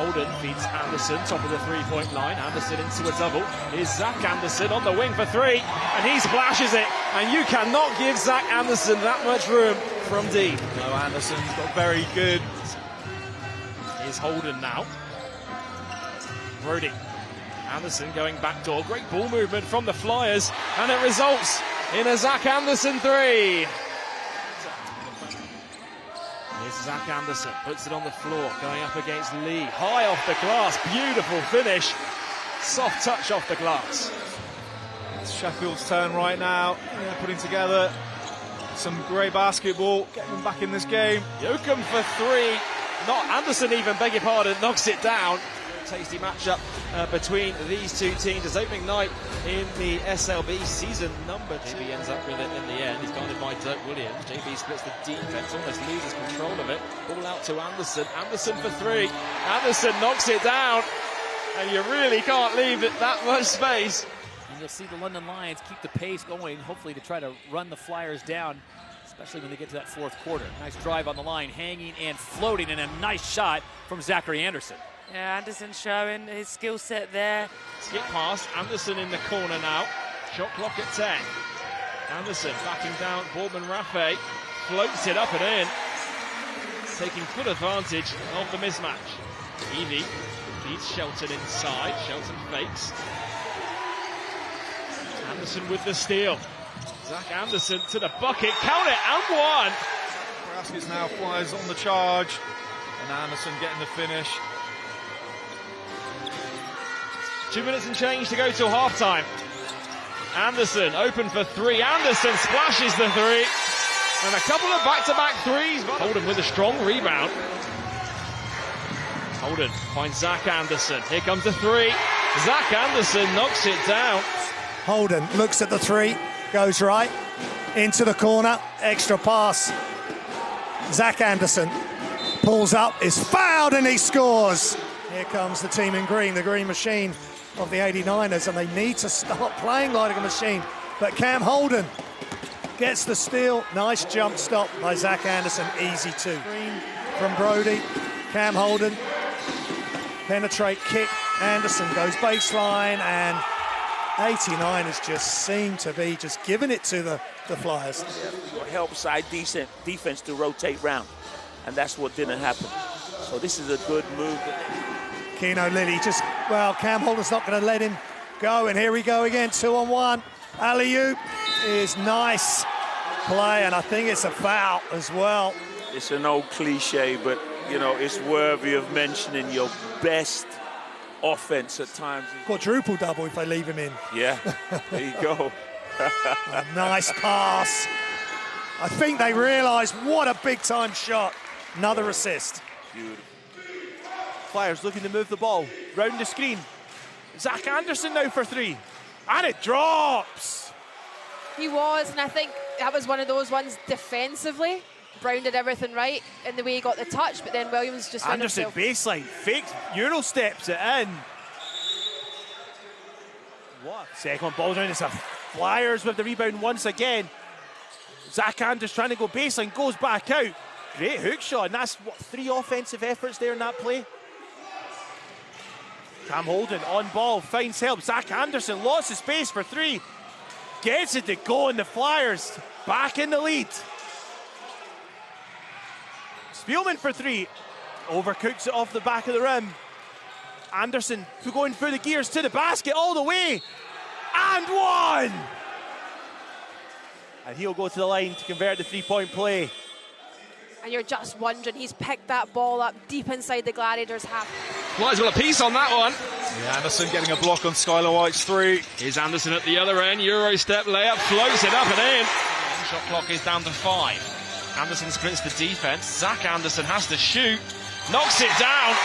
Holden feeds Anderson, top of the three-point line. Anderson into a double. Here's Zach Anderson on the wing for three, and he splashes it. And you cannot give Zach Anderson that much room from deep. No, Anderson's got very good. Here's Holden now. Brody. Anderson going back door. Great ball movement from the Flyers, and it results in a Zach Anderson three. Here's Zach Anderson, puts it on the floor, going up against Lee. High off the glass, beautiful finish. Soft touch off the glass. It's Sheffield's turn right now. They're putting together some great basketball, getting them back in this game. Yoakum for three. Not Anderson even, beg your pardon, knocks it down. Tasty matchup between these two teams. It's opening night in the SLB season number 2. JB ends up with it in the end. He's guarded by Dirk Williams. JB splits the defense, almost loses control of it. Ball out to Anderson. Anderson for three. Anderson knocks it down, and you really can't leave it that much space. And you'll see the London Lions keep the pace going, hopefully to try to run the Flyers down, especially when they get to that fourth quarter. Nice drive on the line, hanging and floating, and a nice shot from Zachary Anderson. Yeah, Anderson showing his skill set there. Skip pass, Anderson in the corner now. Shot clock at 10. Anderson backing down, Boardman Rafe floats it up and in, taking full advantage of the mismatch. Evie feeds Shelton inside, Shelton fakes. Anderson with the steal. Zach Anderson to the bucket, count it, and one! Raskis now Flyers on the charge, and Anderson getting the finish. 2 minutes and change to go till halftime. Anderson open for three. Anderson splashes the three. And a couple of back-to-back threes. Holden with a strong rebound. Holden finds Zach Anderson. Here comes the three. Zach Anderson knocks it down. Holden looks at the three, goes right, into the corner, extra pass. Zach Anderson pulls up, is fouled, and he scores. Here comes the team in green, the green machine of the 89ers, and they need to start playing like a machine. But Cam Holden gets the steal. Nice jump stop by Zach Anderson, easy two. Green from Brody, Cam Holden, penetrate kick, Anderson goes baseline, and 89ers just seem to be just giving it to the Flyers. Help side decent defense to rotate round, and that's what didn't happen. So this is a good move. Keno Lilly just, well, Cam Holden's not going to let him go, and here we go again, 2-on-1. Alley-oop is nice play, and I think it's a foul as well. It's an old cliche, but, you know, it's worthy of mentioning your best offense at times. Quadruple double if they leave him in. Yeah, there you go. A nice pass. I think they realise what a big-time shot. Another assist. Beautiful. Flyers looking to move the ball round the screen. Zach Anderson now for three, and it drops. He was, and I think that was one of those ones defensively. Brown did everything right in the way he got the touch, but then Williams just found Anderson himself. baseline, fakes, Euro steps it in. What? Second ball down, it's a Flyers with the rebound once again. Zach Anderson trying to go baseline, goes back out. Great hook shot, and that's, what, 3 offensive efforts there in that play. Cam Holden on ball, finds help. Zach Anderson, lots of space for three. Gets it to go, and the Flyers back in the lead. Spielman for three. Overcooks it off the back of the rim. Anderson going through the gears to the basket all the way. And one! And he'll go to the line to convert the three-point play. And you're just wondering, he's picked that ball up deep inside the Gladiators' half. Flyers got a piece on that one. Yeah, Anderson getting a block on Skylar White's three. Here's Anderson at the other end. Euro step layup, floats it up and in. Shot clock is down to 5. Anderson splits the defense. Zach Anderson has to shoot. Knocks it down.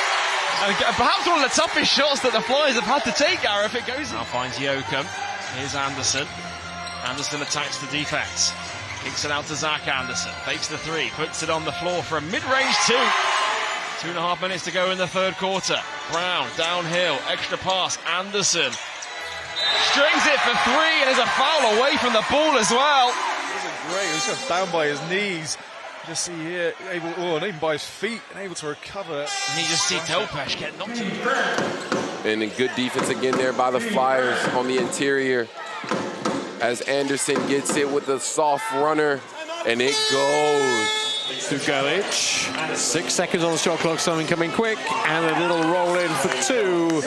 And perhaps one of the toughest shots that the Flyers have had to take, Gareth. It goes. Now finds Yoakum. Here's Anderson. Anderson attacks the defense. Kicks it out to Zach Anderson. Fakes the three. Puts it on the floor for a mid-range two. 2.5 minutes to go in the third quarter. Brown downhill. Extra pass. Anderson strings it for three, and there's a foul away from the ball as well. This is great. He's just down by his knees. Just see here, able, and even by his feet, and able to recover. And you just see Delpesh get knocked to the ground. And then good defense again there by the Flyers on the interior. As Anderson gets it with a soft runner, and it goes to Galic. 6 seconds on the shot clock, something coming quick, and a little roll in for 2.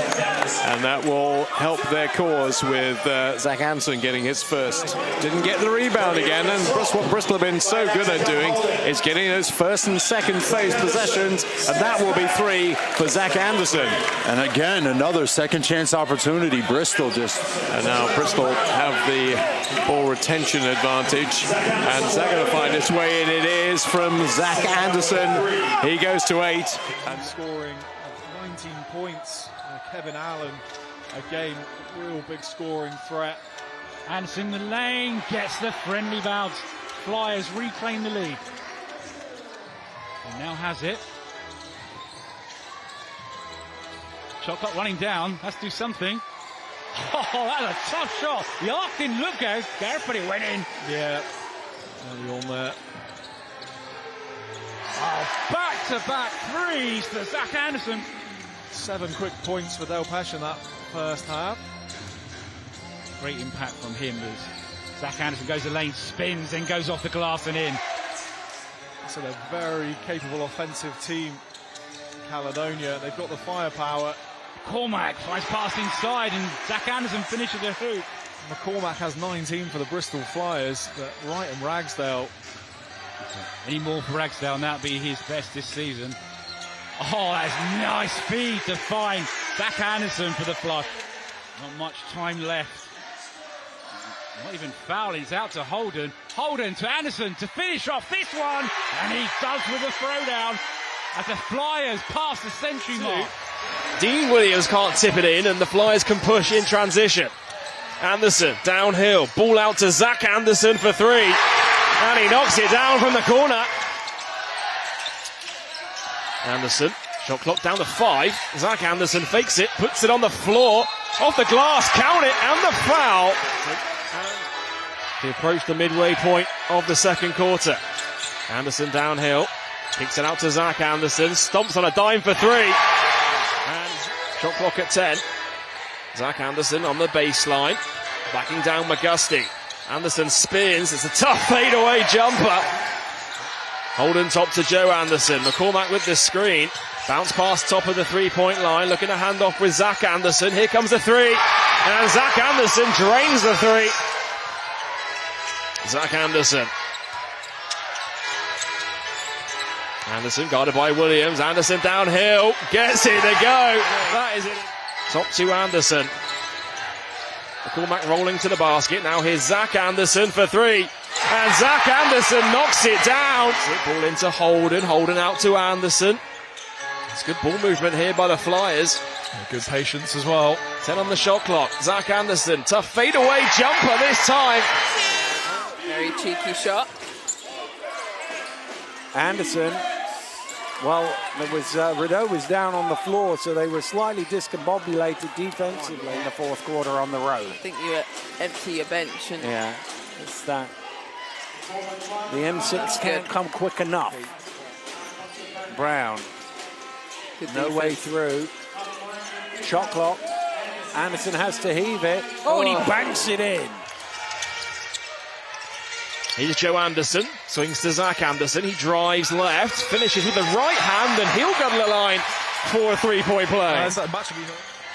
And that will help their cause with Zach Anderson getting his first. Didn't get the rebound again, and what Bristol have been so good at doing is getting those first and second phase possessions, and that will be 3 for Zach Anderson. And again, another second chance opportunity. Bristol just... And now Bristol have the ball retention advantage, and Zach going to find its way in. It is from Zach Anderson. He goes to 8. And scoring 19 points. Kevin Allen, again, real big scoring threat. Anderson in the lane, gets the friendly bounce. Flyers reclaim the lead. He now has it. Shot clock running down, has to do something. Oh, that's a tough shot. The arc didn't look good, but it went in. Yeah, early on there. Oh, back-to-back threes for Zach Anderson. 7 quick points for Delpesh in that first half. Great impact from him as Zach Anderson goes the lane, spins, and goes off the glass and in. So they're a very capable offensive team, Caledonia. They've got the firepower. Cormac tries pass inside, and Zach Anderson finishes the hoop. McCormack has 19 for the Bristol Flyers, but right in Ragsdale. Any more for Ragsdale, and that'll be his best this season. Oh, that's nice feed to find Zach Anderson for the flush. Not much time left. Not even fouling, it's out to Holden. Holden to Anderson to finish off this one, and he does with a throwdown as the Flyers pass the century mark. Dean Williams can't tip it in, and the Flyers can push in transition. Anderson downhill, ball out to Zach Anderson for 3, and he knocks it down from the corner. Anderson, shot clock down to 5. Zach Anderson fakes it, puts it on the floor, off the glass, count it, and the foul. He approached the midway point of the second quarter. Anderson downhill, kicks it out to Zach Anderson, stomps on a dime for 3. And shot clock at 10. Zach Anderson on the baseline, backing down McGusty. Anderson spins, it's a tough fadeaway jumper. Holden top to Joe Anderson. McCormack with the screen. Bounce pass top of the 3-point line. Looking to hand off with Zach Anderson. Here comes the 3. And Zach Anderson drains the 3. Zach Anderson. Anderson guarded by Williams. Anderson downhill. Gets it to go. That is it. Top to Anderson. McCormack rolling to the basket. Now here's Zach Anderson for 3. And Zach Anderson knocks it down. Ball into Holden. Holden out to Anderson. It's good ball movement here by the Flyers. Good patience as well. 10 on the shot clock. Zach Anderson. Tough fadeaway jumper this time. Very cheeky shot. Anderson. Well, there was Rideau was down on the floor, so they were slightly discombobulated defensively in the fourth quarter on the road. I think you empty your bench. And yeah, it's that. The M6 can't come quick enough. Brown. No way through. Shot clock. Anderson has to heave it. Oh, and he banks it in. Here's Joe Anderson, swings to Zach Anderson, he drives left, finishes with the right hand, and he'll go to the line for a 3-point play.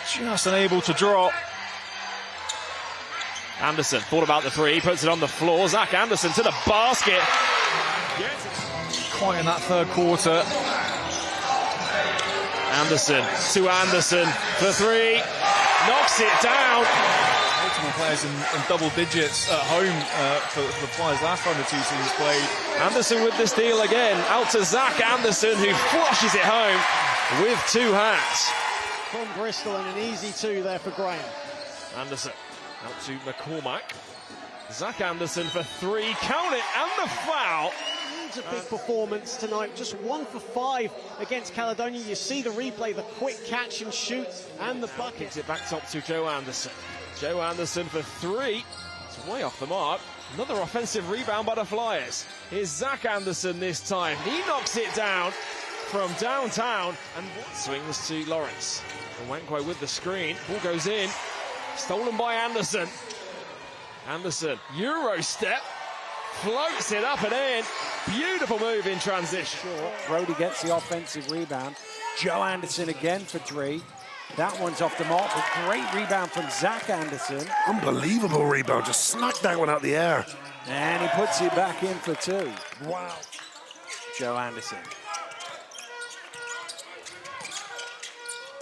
Just unable to drop. Anderson thought about the 3, puts it on the floor. Zach Anderson to the basket. Quite in that third quarter. Anderson to Anderson for 3, knocks it down. Multiple players in double digits at home for the Flyers last time the two teams played. Anderson with the steal again, out to Zach Anderson, who flushes it home with 2 hands. From Bristol, and an easy 2 there for Graham. Anderson out to McCormack. Zach Anderson for 3, count it, and the foul. It's a big performance tonight, just 1 for 5 against Caledonia. You see the replay, the quick catch and shoot, and the bucket. Kicks it back top to Joe Anderson. Joe Anderson for 3. It's way off the mark. Another offensive rebound by the Flyers. Here's Zach Anderson this time. He knocks it down from downtown and swings to Lawrence. And Wankwo with the screen. Ball goes in. Stolen by Anderson. Anderson, Euro step. Floats it up and in. Beautiful move in transition. Brody gets the offensive rebound. Joe Anderson again for 3. That one's off the mark, but great rebound from Zach Anderson. Unbelievable rebound, just smacked that one out the air. And he puts it back in for 2. Wow. Joe Anderson.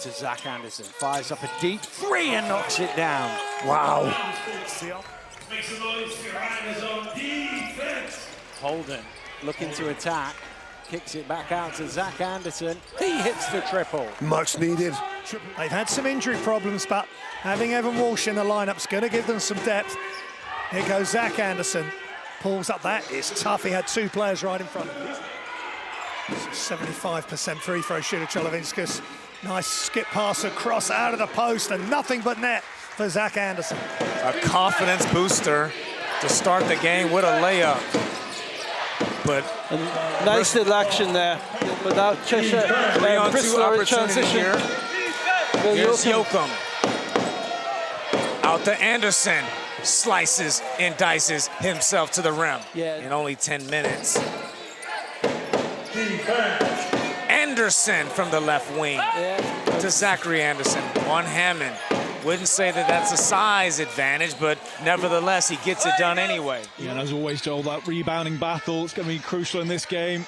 To Zach Anderson, fires up a deep 3 and knocks it down. Wow. Make some noise for Riders on defense. Holden looking to attack. Kicks it back out to Zach Anderson. He hits the triple. Much needed. They've had some injury problems, but having Evan Walsh in the lineup's going to give them some depth. Here goes Zach Anderson. Pulls up. That is tough. He had 2 players right in front of him. 75% free throw shooter, Cholovinskas. Nice skip pass across out of the post and nothing but net for Zach Anderson. A confidence booster to start the game with a layup. But nice little action there without Cheshire. 3-on-2 opportunity here. Here's Yoakum. Out to Anderson. Slices and dices himself to the rim in only 10 minutes. Anderson from the left wing to Zachary Anderson. One Hammond. Wouldn't say that that's a size advantage, but nevertheless, he gets it done anyway. Yeah, and as always, Joel, that rebounding battle is going to be crucial in this game.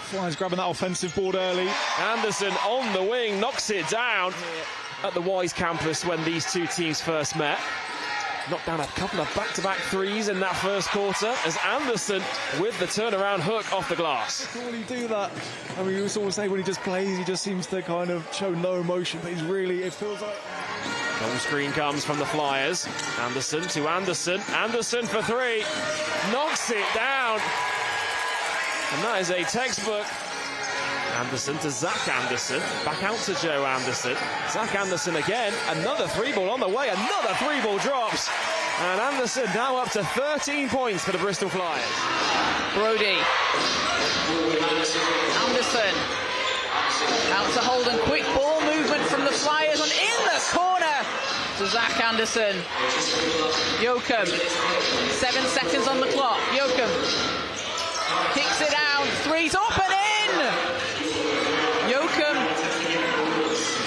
Flyers grabbing that offensive board early. Anderson on the wing, knocks it down at the Wise campus when these two teams first met. Knocked down a couple of back-to-back threes in that first quarter as Anderson with the turnaround hook off the glass. How will he do that? I mean, we always say when he just plays, he just seems to kind of show no emotion, but he's really, it feels like... Long screen comes from the Flyers. Anderson to Anderson. Anderson for 3. Knocks it down. And that is a textbook. Anderson to Zach Anderson. Back out to Joe Anderson. Zach Anderson again. Another 3-ball on the way. Another 3-ball drops. And Anderson now up to 13 points for the Bristol Flyers. Brody. Anderson. Out to Holden. Quick ball movement from the Flyers on in the corner to Zach Anderson. Yoakum. 7 seconds on the clock. Yoakum kicks it out. 3's up and in. Yoakum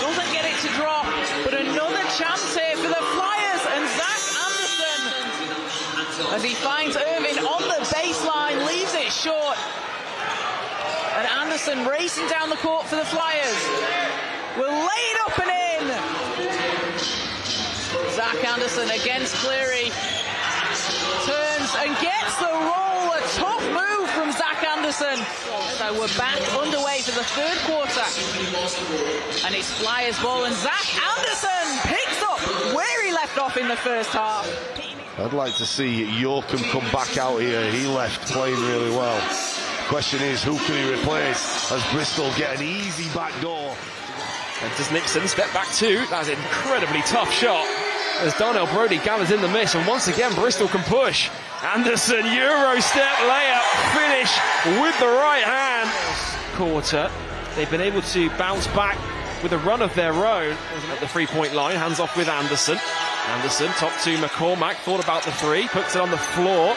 doesn't get it to drop, but another chance here for the Flyers and Zach Anderson as he finds Irvin on the baseline, leaves it short. And Anderson racing down the court for the Flyers. Will lay it up and in. Zach Anderson against Cleary. Turns and gets the roll. A tough move from Zach Anderson. So we're back underway for the 3rd quarter. And it's Flyers ball and Zach Anderson picks up where he left off in the first half. I'd like to see Yoakum come back out here. He left playing really well. Question is, who can he replace as Bristol get an easy back door? And does Nixon step back 2? That's an incredibly tough shot as Darnell Brody gathers in the miss, and once again Bristol can push. Anderson, Euro step layup, finish with the right hand. Quarter, they've been able to bounce back with a run of their own at the 3-point line. Hands off with Anderson. Anderson, top to McCormack, thought about the 3, puts it on the floor.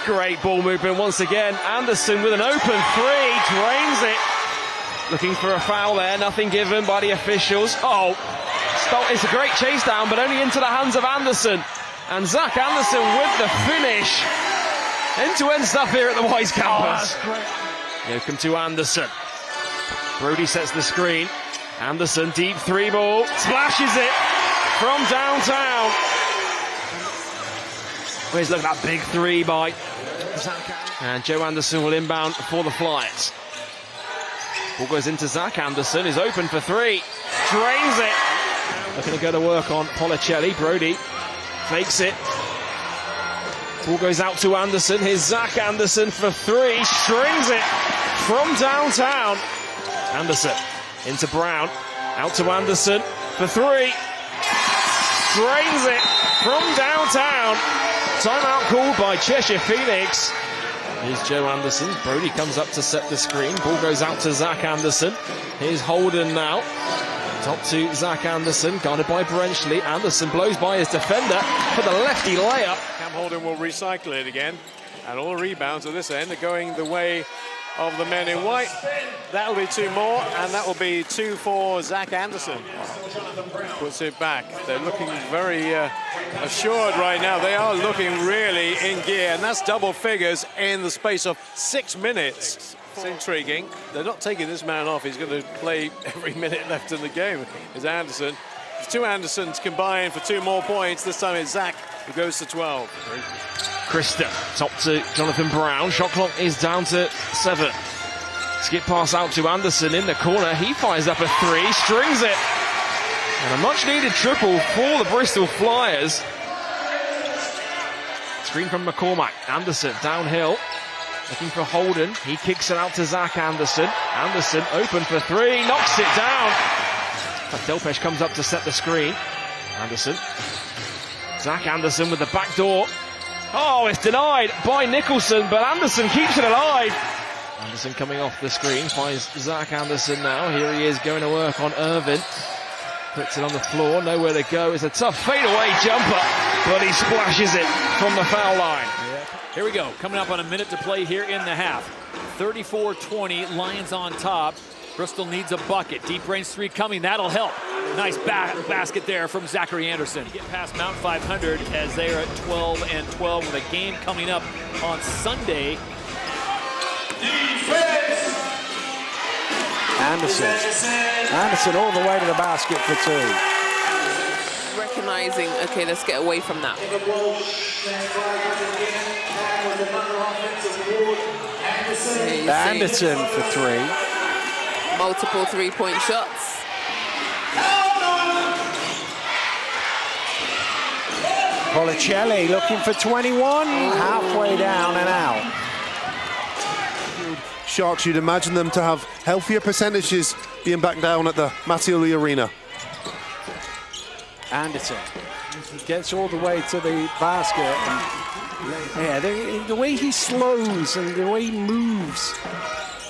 Great ball movement once again. Anderson with an open 3, drains it. Looking for a foul there, nothing given by the officials. Oh, it's a great chase down, but only into the hands of Anderson. And Zach Anderson with the finish. End-to-end stuff here at the Wise campus. Yoakum to Anderson. Brody sets the screen. Anderson, deep 3-ball, splashes it from downtown. Where's look at that big 3 by Zach. And Joe Anderson will inbound for the Flyers. Ball goes into Zach Anderson, is open for 3. Drains it. Looking to go to work on Policelli. Brody fakes it. Ball goes out to Anderson. Here's Zach Anderson for 3. Strings it from downtown. Anderson into Brown. Out to Anderson for 3. Drains it from downtown. Timeout called by Cheshire Phoenix. Here's Joe Anderson. Brody comes up to set the screen. Ball goes out to Zach Anderson. Here's Holden now. Top to Zach Anderson, guarded by Brenchley. Anderson blows by his defender for the lefty layup. Cam Holden will recycle it again. And all the rebounds at this end are going the way of the men in white. That'll be 2 more, and that will be 2 for Zach Anderson. Puts it back. They're looking very assured right now. They are looking really in gear, and that's double figures in the space of 6 minutes. It's intriguing. They're not taking this man off. He's going to play every minute left in the game. Is Anderson. There's 2 Andersons combined for 2 more points. This time it's Zach who goes to 12. Krista, top to Jonathan Brown. Shot clock is down to 7. Skip pass out to Anderson in the corner. He fires up a 3, strings it. And a much-needed triple for the Bristol Flyers. Screen from McCormack. Anderson downhill. Looking for Holden. He kicks it out to Zach Anderson. Anderson open for 3. Knocks it down. But Delpesh comes up to set the screen. Anderson. Zach Anderson with the back door. Oh, it's denied by Nicholson, but Anderson keeps it alive. Anderson coming off the screen, finds Zach Anderson now. Here he is going to work on Irvin. Puts it on the floor, nowhere to go. It's a tough fadeaway jumper, but he splashes it from the foul line. Here we go, coming up on a minute to play here in the half. 34-20, Lions on top. Bristol needs a bucket. Deep range 3 coming, that'll help. Nice basket there from Zachary Anderson. Get past Mount 500 as they are at 12-12 with a game coming up on Sunday. Anderson all the way to the basket for 2. Recognizing, okay, let's get away from that. Anderson for 3. Multiple 3-point shots. Policelli looking for 21, halfway down and out. Sharks, you'd imagine them to have healthier percentages being back down at the Mattioli Arena. Anderson gets all the way to the basket. And, yeah, the way he slows and the way he moves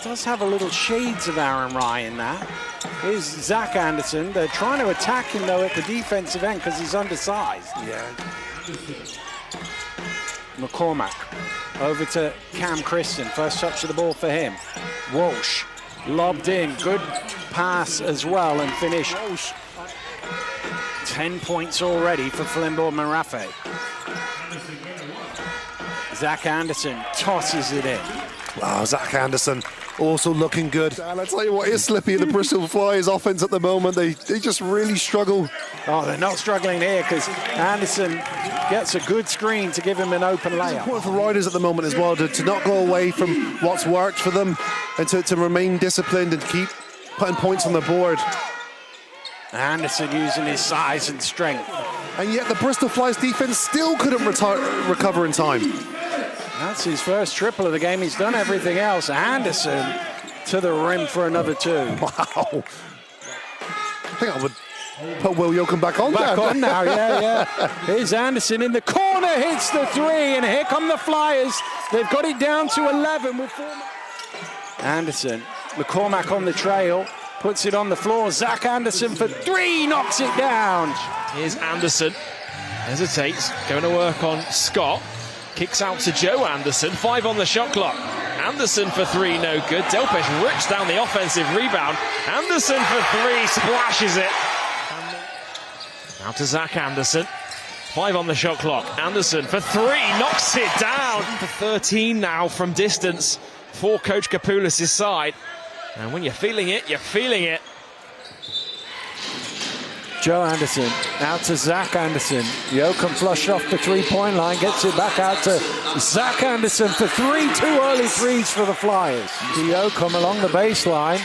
does have a little shades of Aaron Ryan that. Here's Zach Anderson. They're trying to attack him, though, at the defensive end because he's undersized. Yeah. McCormack over to Cam Christen. First touch of the ball for him. Walsh lobbed in. Good pass as well and finish. 10 points already for Flynn Boardman-Raffet. Zach Anderson tosses it in. Wow, Zach Anderson also looking good. And I tell you what, is slippy in the Bristol Flyers offense at the moment. They just really struggle. Oh, they're not struggling here because Anderson gets a good screen to give him an open layup. It's important for riders at the moment as well to not go away from what's worked for them and to remain disciplined and keep putting points on the board. Anderson using his size and strength. And yet the Bristol Flyers defense still couldn't recover in time. That's his first triple of the game. He's done everything else. Anderson to the rim for another 2. Wow. I think I would put Will Yoakum back on. Back on now, yeah. Here's Anderson in the corner, hits the 3, and here come the Flyers. They've got it down to 11 with 4. Anderson, McCormack on the trail, puts it on the floor. Zach Anderson for 3, knocks it down. Here's Anderson, hesitates, going to work on Scott. Kicks out to Joe Anderson, 5 on the shot clock. Anderson for 3, no good. Delpesh rips down the offensive rebound. Anderson for 3, splashes it. Now to Zach Anderson, 5 on the shot clock. Anderson for 3, knocks it down. For 13 now from distance for Coach Kapoulis' side. And when you're feeling it, you're feeling it. Joe Anderson out to Zach Anderson. Yoakum flushed off the 3-point line, gets it back out to Zach Anderson for 3. 2 early 3s for the Flyers. Yoakum along the baseline.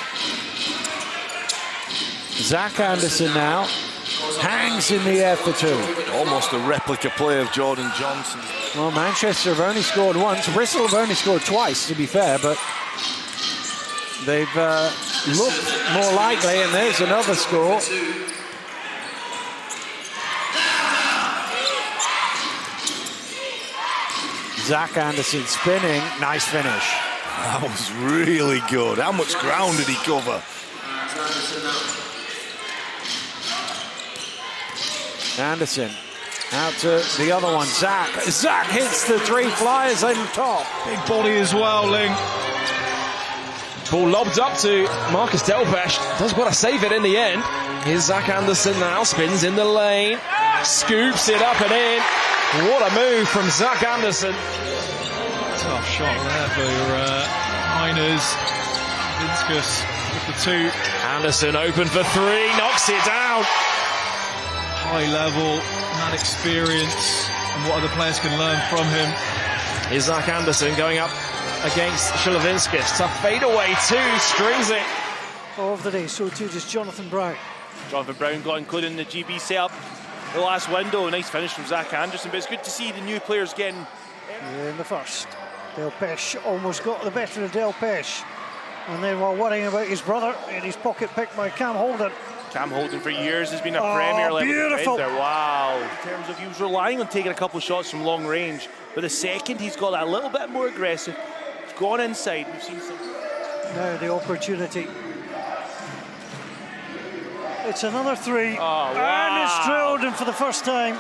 Zach Anderson now hangs in the air for 2. Almost a replica play of Jordan Johnson. Well, Manchester have only scored once. Bristol have only scored twice, to be fair, but they've looked more likely, and there's another score. Zach Anderson spinning. Nice finish. That was really good. How much ground did he cover? Anderson out to the other one, Zach. Zach hits the three, Flyers on top. Big body as well, Ling. Ball lobbed up to Marcus Delpesh. Does got to save it in the end. Here's Zach Anderson now, spins in the lane, scoops it up and in. What a move from Zach Anderson. Tough shot there for Heiners. Vinskus with the two. Anderson open for three, knocks it down. High level, that experience, and what other players can learn from him. Here's Zach Anderson going up against Shulavinskas. Tough fadeaway, two, strings it. Of the day, so too does Jonathan Brown. Jonathan Brown got included in the GB setup the last window. Nice finish from Zach Anderson, but it's good to see the new players getting... In the first, Delpesh almost got the better of Delpesh. And then while worrying about his brother, and his pocket picked by Cam Holden. Cam Holden for years has been a Premier level beautiful defender. Wow. In terms of he was relying on taking a couple of shots from long range, but the second he's got that little bit more aggressive. He's gone inside. We've seen some. Now the opportunity. It's another three. Oh, wow. And it's drilled, and for the first time.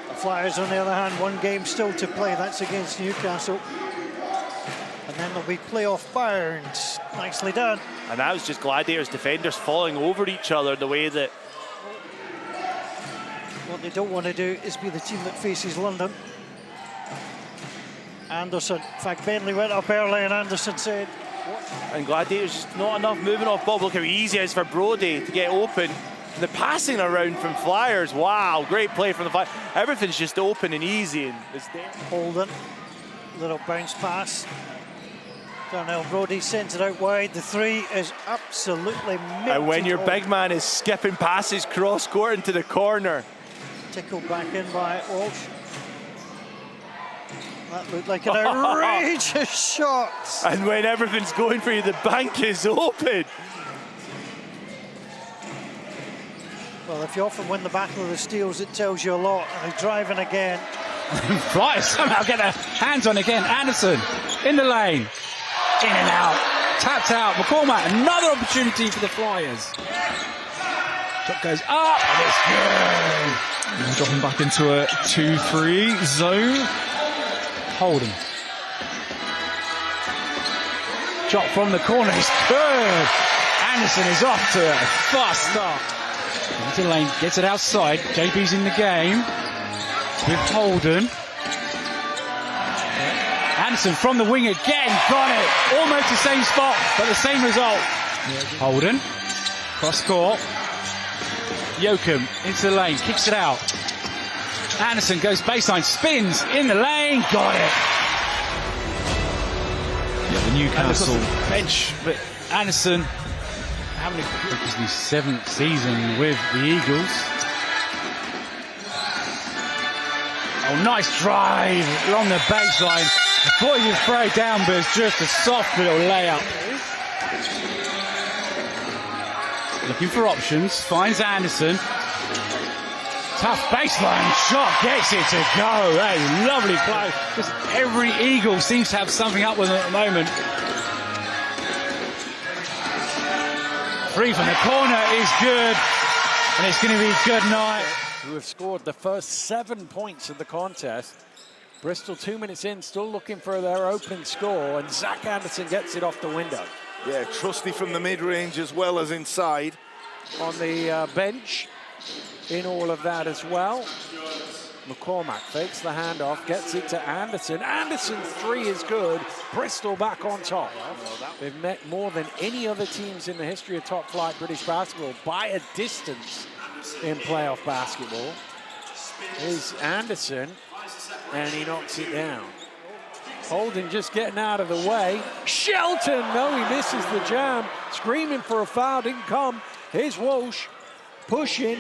The Flyers, on the other hand, one game still to play. That's against Newcastle. And then there'll be playoff bounds. Nicely done. And that was just Gladiators defenders falling over each other the way that... What they don't want to do is be the team that faces London. Anderson. In fact, Bentley went up early and Anderson said, what? And Gladiators just not enough moving off Bob. Look how easy it is for Brody to get open. The passing around from Flyers, wow, great play from the Flyers. Everything's just open and easy. And it's there. Holden, little bounce pass. Darnell Brody sends it out wide. The three is absolutely melted. And when your big man is skipping passes cross court into the corner. Tickled back in by Walsh. That looked like an outrageous shot. And when everything's going for you, the bank is open. Well, if you often win the battle of the steals, it tells you a lot. And they're driving again. Flyers somehow get their hands on again. Anderson in the lane. In and out. Tapped out. McCormack, another opportunity for the Flyers. Shot goes up, and it's good. And dropping back into a 2-3 zone. Holden. Shot from the corner is good. Anderson is off to a fast start. Into the lane, gets it outside. JB's in the game with Holden. Anderson from the wing again, got it. Almost the same spot, but the same result. Holden, cross court. Joachim into the lane, kicks it out. Anderson goes baseline, spins in the lane, got it. Yeah, the Newcastle bench, but Anderson having his 7th season with the Eagles. Oh, nice drive along the baseline. Before you throw it down, but it's just a soft little layup. Looking for options, finds Anderson. Tough baseline shot, gets it to go. That is lovely play. Just every Eagle seems to have something up with them at the moment. Three from the corner is good, and it's going to be a good night. Who have scored the first 7 points of the contest. Bristol 2 minutes in, still looking for their opening score, and Zach Anderson gets it off the window. Yeah, trusty from the mid-range as well as inside. On the bench in all of that as well. McCormack fakes the handoff, gets it to Anderson. Anderson's three is good. Bristol back on top. They've met more than any other teams in the history of top flight British basketball by a distance in playoff basketball. Here's Anderson, and he knocks it down. Holden just getting out of the way. Shelton, no, he misses the jam. Screaming for a foul, didn't come. Here's Walsh, pushing.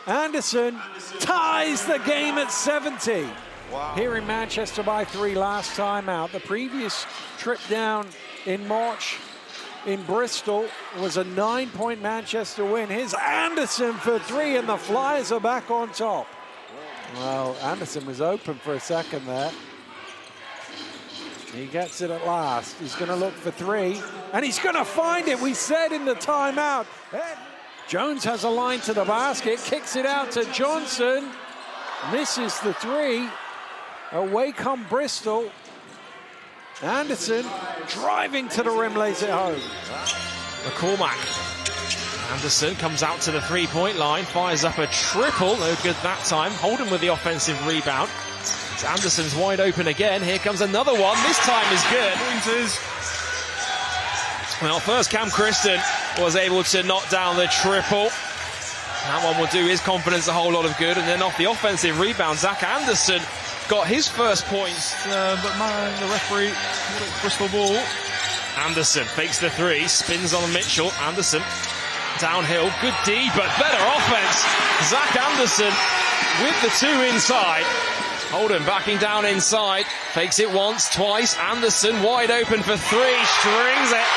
Anderson ties the game at 70. Wow. Here in Manchester by 3 last time out. The previous trip down in March in Bristol was a 9-point Manchester win. Here's Anderson for 3, and the Flyers are back on top. Well, Anderson was open for a second there. He gets it at last. He's going to look for three, and he's going to find it. We said in the timeout. Jones has a line to the basket, kicks it out to Johnson. Misses the three. Away come Bristol. Anderson driving to the rim, lays it home. McCormack. Anderson comes out to the three-point line, fires up a triple, no good that time. Holden with the offensive rebound. It's Anderson's wide open again. Here comes another one. This time is good. Well, first Cam Christen was able to knock down the triple. That one will do his confidence a whole lot of good. And then off the offensive rebound, Zach Anderson got his first points. But man, the referee, Bristol ball. Anderson fakes the three, spins on Mitchell. Anderson downhill, good D, but better offense. Zach Anderson with the two inside. Holden backing down inside, fakes it once, twice. Anderson wide open for three, strings it.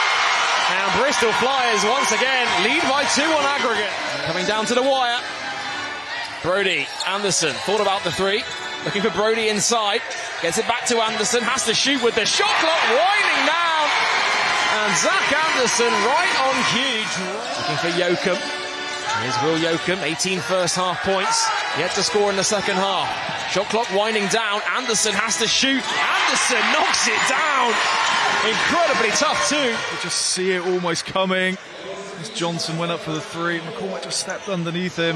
And Bristol Flyers once again lead by 2 on aggregate. Coming down to the wire. Brody, Anderson thought about the three, looking for Brody inside, gets it back to Anderson, has to shoot with the shot clock winding down. And Zach Anderson right on cue. Looking for Joachim. Here's Will Joachim, 18 first half points. Yet to score in the second half. Shot clock winding down. Anderson has to shoot. Anderson knocks it down. Incredibly tough too. You just see it almost coming. As Johnson went up for the three. McCormack just stepped underneath him.